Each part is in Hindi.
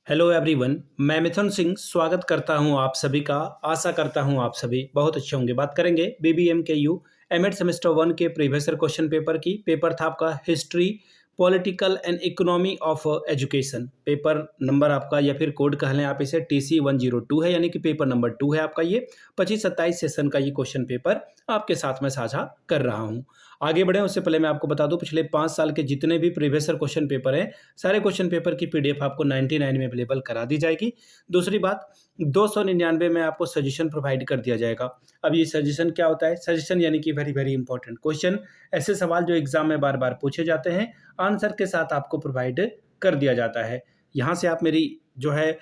हेलो एवरीवन, मैं मिथुन सिंह स्वागत करता हूं आप सभी का। आशा करता हूं आप सभी बहुत अच्छे होंगे। बात करेंगे बीबीएम के यू एमएड सेमेस्टर 1 के प्रीवियस ईयर क्वेश्चन पेपर की। पेपर था आपका history, political and economy of education. Paper number आपका या फिर कोड कह लें आप इसे TC 102 है, यानी कि पेपर नंबर 2 है आपका। ये 25-27 सेशन का ये क्वेश्चन पेपर आपके साथ में साझा कर रहा हूं। आगे बढ़े उससे पहले मैं आपको बता दूं, पिछले 5 साल के जितने भी प्रीवियस ईयर क्वेश्चन पेपर हैं, सारे क्वेश्चन पेपर की PDF आपको 99 में अवेलेबल करा दी जाएगी। दूसरी बात, 299 में आपको सजेशन प्रोवाइड कर दिया जाएगा। अब ये सजेशन क्या होता है? सजेशन यानी कि वेरी वेरी इंपॉर्टेंट क्वेश्चन, ऐसे सवाल जो एग्जाम में बार बार पूछे जाते हैं, आंसर के साथ आपको प्रोवाइड कर दिया जाता है। यहाँ से आप मेरी जो है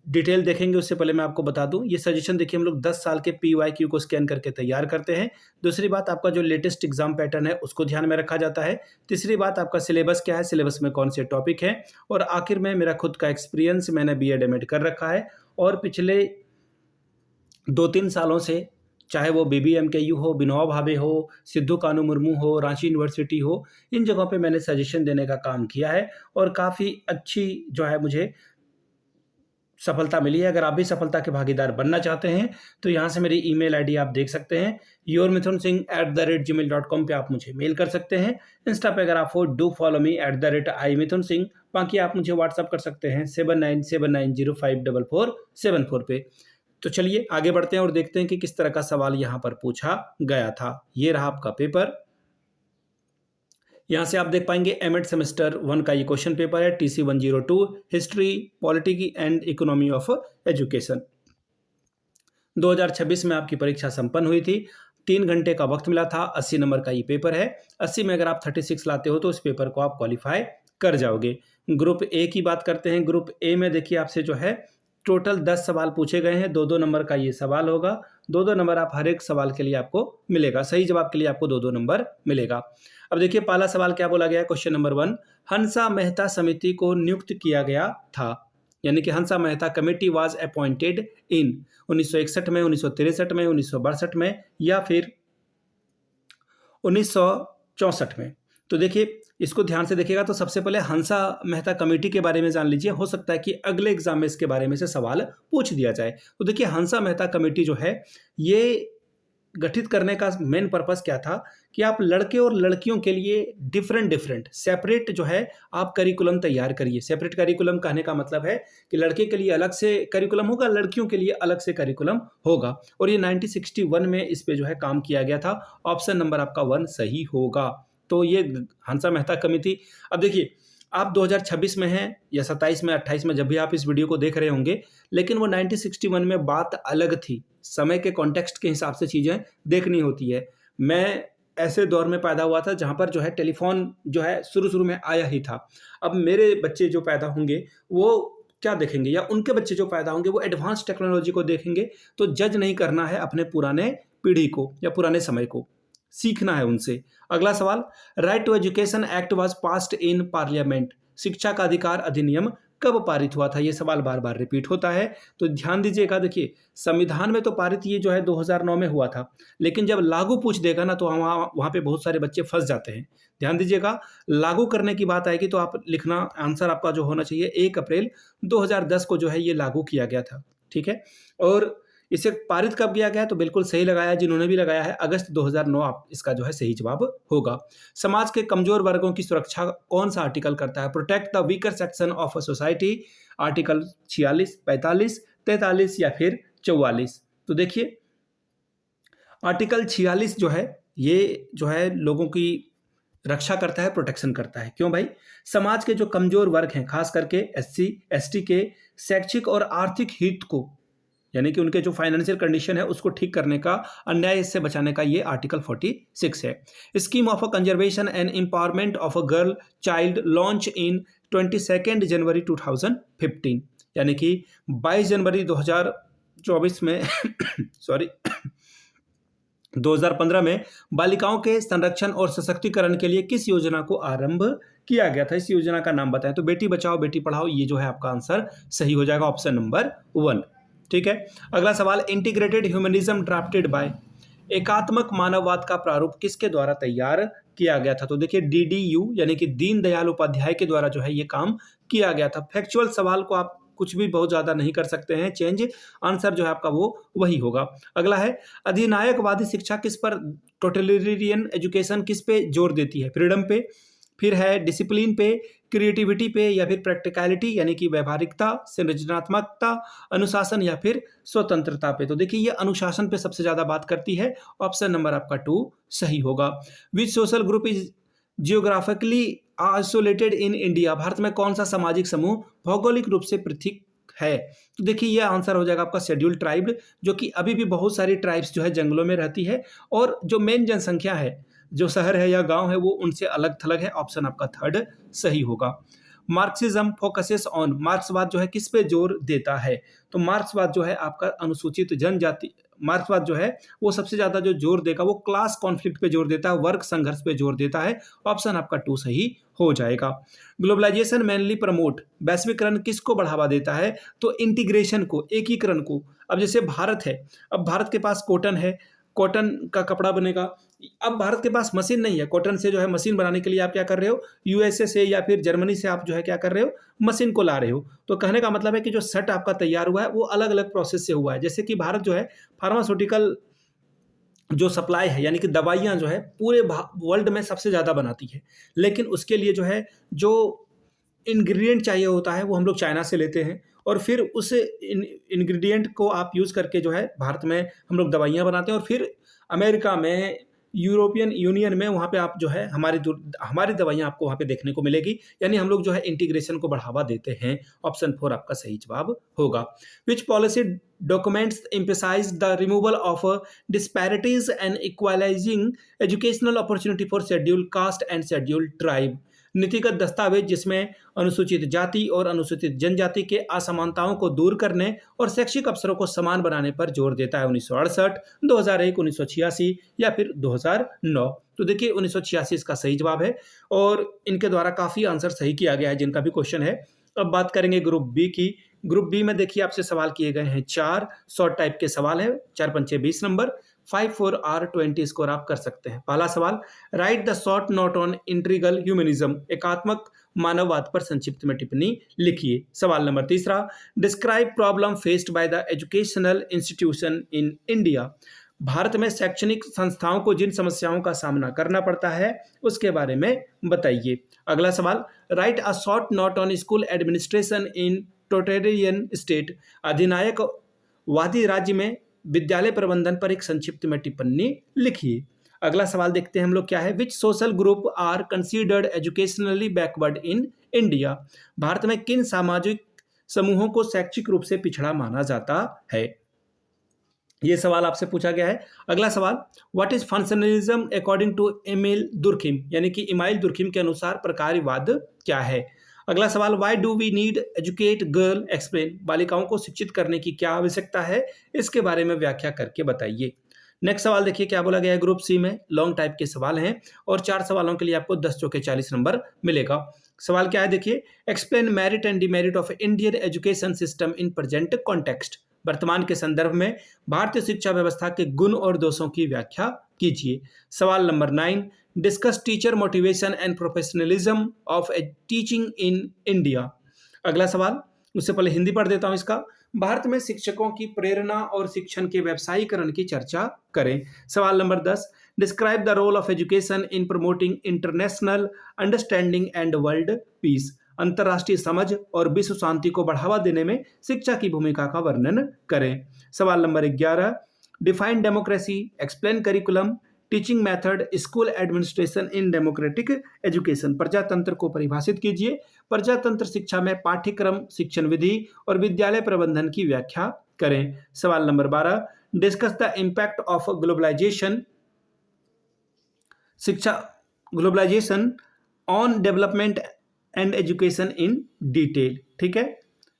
डिटेल देखेंगे। उससे पहले मैं आपको बता दूं, ये सजेशन देखिए हम लोग 10 साल के PYQ को स्कैन करके तैयार करते हैं। दूसरी बात, आपका जो लेटेस्ट एग्जाम पैटर्न है उसको ध्यान में रखा जाता है। तीसरी बात, आपका सिलेबस क्या है, सिलेबस में कौन से टॉपिक हैं, और आखिर में मेरा खुद का एक्सपीरियंस, मैंने BEd MAd कर रखा है और पिछले 2-3 सालों से, चाहे वो BBMKU हो, विनोबा भावे हो, सिद्धू कानू मुर्मू हो, रांची यूनिवर्सिटी हो, इन जगहों पे मैंने सजेशन देने का काम किया है और काफ़ी अच्छी जो है मुझे सफलता मिली है। अगर आप भी सफलता के भागीदार बनना चाहते हैं तो यहाँ से मेरी ईमेल आईडी आप देख सकते हैं, yourmithunsingh@gmail.com पे आप मुझे मेल कर सकते हैं। इंस्टा पे अगर आप हो, डू फॉलो मी @imithunsingh। बाकी आप मुझे व्हाट्सअप कर सकते हैं 7979054474 पे। तो चलिए आगे बढ़ते हैं और देखते हैं कि किस तरह का सवाल यहाँ पर पूछा गया था। ये रहा आपका पेपर। यहाँ से आप देख पाएंगे एमएड सेमेस्टर 1 का ये क्वेश्चन पेपर है, TC 102, history, polity and economy of education. 2026 में आपकी परीक्षा संपन्न हुई थी। 3 घंटे का वक्त मिला था। 80 नंबर का ये पेपर है। 80 में अगर आप 36 लाते हो तो इस पेपर को आप क्वालिफाई कर जाओगे। ग्रुप ए की बात करते हैं। ग्रुप ए में देखिए आपसे जो है टोटल 10 सवाल पूछे गए हैं। 2-2 नंबर का ये सवाल होगा। 2-2 नंबर आप हर एक सवाल के लिए आपको मिलेगा। सही जवाब के लिए आपको 2-2 नंबर मिलेगा। अब देखिए पहला सवाल क्या बोला गया है। क्वेश्चन नंबर 1, हंसा मेहता समिति को नियुक्त किया गया था, यानी कि Hansa Mehta committee was appointed in 1961 में, 1963 में, 1962 में या फिर 1964 में। तो देखिए इसको ध्यान से देखिएगा तो सबसे पहले हंसा मेहता कमेटी के बारे में जान लीजिए। हो सकता है कि अगले एग्जाम में इसके बारे में से सवाल पूछ दिया जाए। तो देखिए हंसा मेहता कमेटी जो है, ये गठित करने का मेन पर्पस क्या था कि आप लड़के और लड़कियों के लिए डिफरेंट सेपरेट जो है आप करिकुलम तैयार करिए। सेपरेट करिकुलम कहने का मतलब है कि लड़के के लिए अलग से करिकुलम होगा, लड़कियों के लिए अलग से करिकुलम होगा। और ये 1961 में इस पे जो है काम किया गया था। ऑप्शन नंबर आपका 1 सही होगा। तो ये हंसा मेहता कमेटी। अब देखिए आप 2026 में हैं या 27 में, 28 में, जब भी आप इस वीडियो को देख रहे होंगे, लेकिन वो 1961 में बात अलग थी। समय के कॉन्टेक्स्ट के हिसाब से चीज़ें देखनी होती है। मैं ऐसे दौर में पैदा हुआ था जहाँ पर जो है टेलीफोन जो है शुरू में आया ही था। अब मेरे बच्चे जो पैदा होंगे वो क्या देखेंगे, या उनके बच्चे जो पैदा होंगे वो एडवांस टेक्नोलॉजी को देखेंगे। तो जज नहीं करना है अपने पुराने पीढ़ी को या पुराने समय को, सीखना है उनसे। अगला सवाल, right to education act was passed in parliament, शिक्षा का अधिकार अधिनियम कब पारित हुआ था? ये सवाल बार बार रिपीट होता है, तो ध्यान दीजिएगा। देखिए संविधान में तो पारित ये जो है 2009 में हुआ था, लेकिन जब लागू पूछ देगा ना तो वहाँ पे बहुत सारे बच्चे फंस जाते हैं। ध्यान दीजिएगा, लागू करने की बात आएगी तो आप लिखना, आंसर आपका जो होना चाहिए 1 अप्रैल 2010 को जो है ये लागू किया गया था। ठीक है, और इसे पारित कब किया गया? तो बिल्कुल सही लगाया जिन्होंने भी लगाया है, अगस्त 2009 आप इसका जो है सही जवाब होगा। समाज के कमजोर वर्गों की सुरक्षा कौन सा आर्टिकल करता है? Protect the weaker section of a society, article 46, 45, 43 या फिर 44। तो देखिए आर्टिकल 46 जो है ये जो है लोगों की रक्षा करता है, प्रोटेक्शन करता है। क्यों भाई? समाज के जो कमजोर वर्ग हैं, खास करके SC ST के शैक्षिक और आर्थिक हित को, यानी कि उनके जो फाइनेंशियल कंडीशन है उसको ठीक करने का, अन्याय से बचाने का ये आर्टिकल 46 है। Scheme of a conservation and empowerment of a girl child launch in 22 जनवरी 2015, यानी कि 22 जनवरी 2024 में सॉरी 2015 में बालिकाओं के संरक्षण और सशक्तिकरण के लिए किस योजना को आरंभ किया गया था? इस योजना का नाम बताएं। तो बेटी बचाओ बेटी पढ़ाओ, ये जो है आपका आंसर सही हो जाएगा, ऑप्शन नंबर 1। ठीक है, अगला सवाल, इंटीग्रेटेड ह्यूमनिज्म ड्राफ्टेड बाय, एकात्मक मानववाद का प्रारूप किसके द्वारा तैयार किया गया था? तो देखिए DDU यानी कि दीनदयाल उपाध्याय के द्वारा जो है ये काम किया गया था। फैक्चुअल सवाल को आप कुछ भी बहुत ज़्यादा नहीं कर सकते हैं चेंज, आंसर जो है आपका वो वही होगा। अगला है अधिनायकवादी शिक्षा किस पर, टोटलिटेरियन एजुकेशन किस पे जोर देती है, फ्रीडम पे, फिर है डिसिप्लिन पे, क्रिएटिविटी पे, या फिर प्रैक्टिकलिटी यानी कि व्यवहारिकता, सृजनात्मकता, अनुशासन या फिर स्वतंत्रता पे। तो देखिए ये अनुशासन पे सबसे ज़्यादा बात करती है, ऑप्शन नंबर आपका 2 सही होगा। Which social group is geographically isolated in India, Bharat में कौन सा सामाजिक समूह भौगोलिक रूप से पृथक है। तो देखिए ये आंसर हो जाएगा आपका शेड्यूल ट्राइब, जो कि अभी भी बहुत सारी ट्राइब्स जो है जंगलों में रहती है, और जो मेन जनसंख्या है, जो शहर है या गांव है, वो उनसे अलग थलग है। ऑप्शन आपका 3 सही होगा। मार्क्सिज्म फोकसेस ऑन, मार्क्सवाद जो है किस पे जोर देता है, तो मार्क्सवाद जो है आपका अनुसूचित जनजाति, मार्क्सवाद जो है वो सबसे ज्यादा जो जोर देगा वो क्लास कॉन्फ्लिक्ट पे जोर देता है, वर्ग संघर्ष पे जोर देता है। ऑप्शन आपका 2 सही हो जाएगा। ग्लोबलाइजेशन मेनली प्रमोट, वैश्वीकरण किसको बढ़ावा देता है, तो इंटीग्रेशन को, एकीकरण को। अब जैसे भारत है, अब भारत के पास कॉटन है, कॉटन का कपड़ा बनेगा, अब भारत के पास मशीन नहीं है, कॉटन से जो है मशीन बनाने के लिए आप क्या कर रहे हो, यूएसए से या फिर जर्मनी से आप जो है क्या कर रहे हो, मशीन को ला रहे हो। तो कहने का मतलब है कि जो शर्ट आपका तैयार हुआ है वो अलग अलग प्रोसेस से हुआ है। जैसे कि भारत जो है फार्मास्यूटिकल जो सप्लाई है, यानी कि दवाइयाँ जो है पूरे वर्ल्ड में सबसे ज़्यादा बनाती है, लेकिन उसके लिए जो है जो इंग्रेडिएंट चाहिए होता है वो हम लोग चाइना से लेते हैं, और फिर उस इंग्रेडिएंट को आप यूज़ करके जो है भारत में हम लोग दवाइयाँ बनाते हैं, और फिर अमेरिका में, यूरोपियन यूनियन में, वहाँ पे आप जो है हमारी दवाइयाँ आपको वहाँ पे देखने को मिलेगी। यानी हम लोग जो है इंटीग्रेशन को बढ़ावा देते हैं। ऑप्शन 4 आपका सही जवाब होगा। Which policy documents emphasise the removal of disparities and equalising educational opportunity for schedule caste and schedule tribe, नीतिगत दस्तावेज जिसमें अनुसूचित जाति और अनुसूचित जनजाति के असमानताओं को दूर करने और शैक्षिक अवसरों को समान बनाने पर जोर देता है। 1968, 2001, 1986 या फिर 2009। तो देखिए 1986 इसका सही जवाब है, और इनके द्वारा काफ़ी आंसर सही किया गया है जिनका भी क्वेश्चन है। अब बात करेंगे ग्रुप बी की। ग्रुप बी में देखिए आपसे सवाल किए गए हैं 4 शॉर्ट टाइप के सवाल हैं, 4 पंचे 20 नंबर, 5 4 R 20 स्कोर आप कर सकते हैं। पहला सवाल, right the short note on integral humanism, एकात्मक मानववाद पर संक्षिप्त में टिप्पणी लिखिए। सवाल नंबर तीसरा, describe problem faced by the educational institution in India, Bharat में शैक्षणिक संस्थाओं को जिन समस्याओं का सामना करना पड़ता है उसके बारे में बताइए। अगला सवाल, write a short note on school administration in totalitarian state, अधिनायकवादी राज्य में विद्यालय प्रबंधन पर एक संक्षिप्त में टिप्पणी लिखिए। अगला सवाल देखते हैं हम लोग क्या है, which social group are considered educationally backward in India, Bharat में किन सामाजिक समूहों को शैक्षिक रूप से पिछड़ा माना जाता है, ये सवाल आपसे पूछा गया है। अगला सवाल, what is functionalism according to Emile Durkheim, यानी कि इमाइल दुर्खिम के अनुसार प्रकार्यवाद क्या है। अगला सवाल, why do we need educate girl explain, बालिकाओं को शिक्षित करने की क्या आवश्यकता है, इसके बारे में व्याख्या करके बताइए। नेक्स्ट सवाल देखिए क्या बोला गया है। ग्रुप सी में लॉन्ग टाइप के सवाल हैं, और 4 सवालों के लिए आपको 10 चौके 40 नंबर मिलेगा। सवाल क्या है देखिए, explain merit and demerit of Indian education system in present context, वर्तमान के संदर्भ में भारतीय शिक्षा व्यवस्था के गुण और दोषों की व्याख्या कीजिए। सवाल number 9, discuss teacher motivation and professionalism of teaching in India. अगला सवाल, उससे पहले हिंदी पढ़ देता हूं इसका, भारत में शिक्षकों की प्रेरणा और शिक्षण के व्यवसायीकरण की चर्चा करें। सवाल number 10, describe the role of education in promoting international understanding and world peace, अंतर्राष्ट्रीय समझ और विश्व शांति को बढ़ावा देने में शिक्षा की भूमिका का वर्णन करें। सवाल number 11, define democracy, explain curriculum, teaching method, school administration in democratic education, प्रजातंत्र को परिभाषित कीजिए, प्रजातंत्र शिक्षा में पाठ्यक्रम, शिक्षण विधि और विद्यालय प्रबंधन की व्याख्या करें। सवाल number 12, discuss the impact of globalisation on development and education in detail. ठीक है,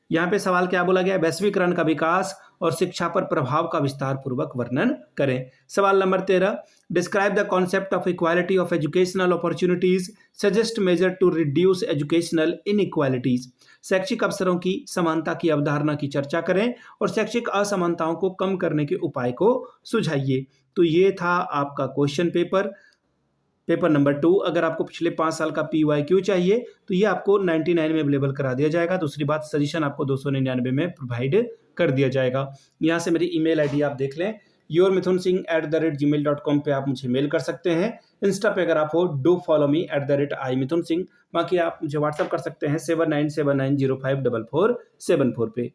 यहाँ पे सवाल क्या बोला गया है, वैश्वीकरण का विकास और शिक्षा पर प्रभाव का विस्तार पूर्वक वर्णन करें। सवाल number 13, describe the concept of equality of educational opportunities, suggest measure to reduce educational inequalities, शैक्षिक अवसरों की समानता की अवधारणा की चर्चा करें और शैक्षिक असमानताओं को कम करने के उपाय को सुझाइए। तो ये था आपका क्वेश्चन पेपर पेपर नंबर 2, अगर आपको पिछले 5 साल का PYQ चाहिए तो ये आपको 99 में अवेलेबल करा दिया जाएगा। दूसरी बात, सजेशन आपको 299 में प्रोवाइड कर दिया जाएगा। यहाँ से मेरी ईमेल आईडी आप देख लें, yourmithunsingh@gmail.com पे आप मुझे मेल कर सकते हैं। इंस्टा पे अगर आप हो, डू फॉलो मी @imithunsingh। बाकी आप मुझे व्हाट्सअप कर सकते हैं 7979054474 पे।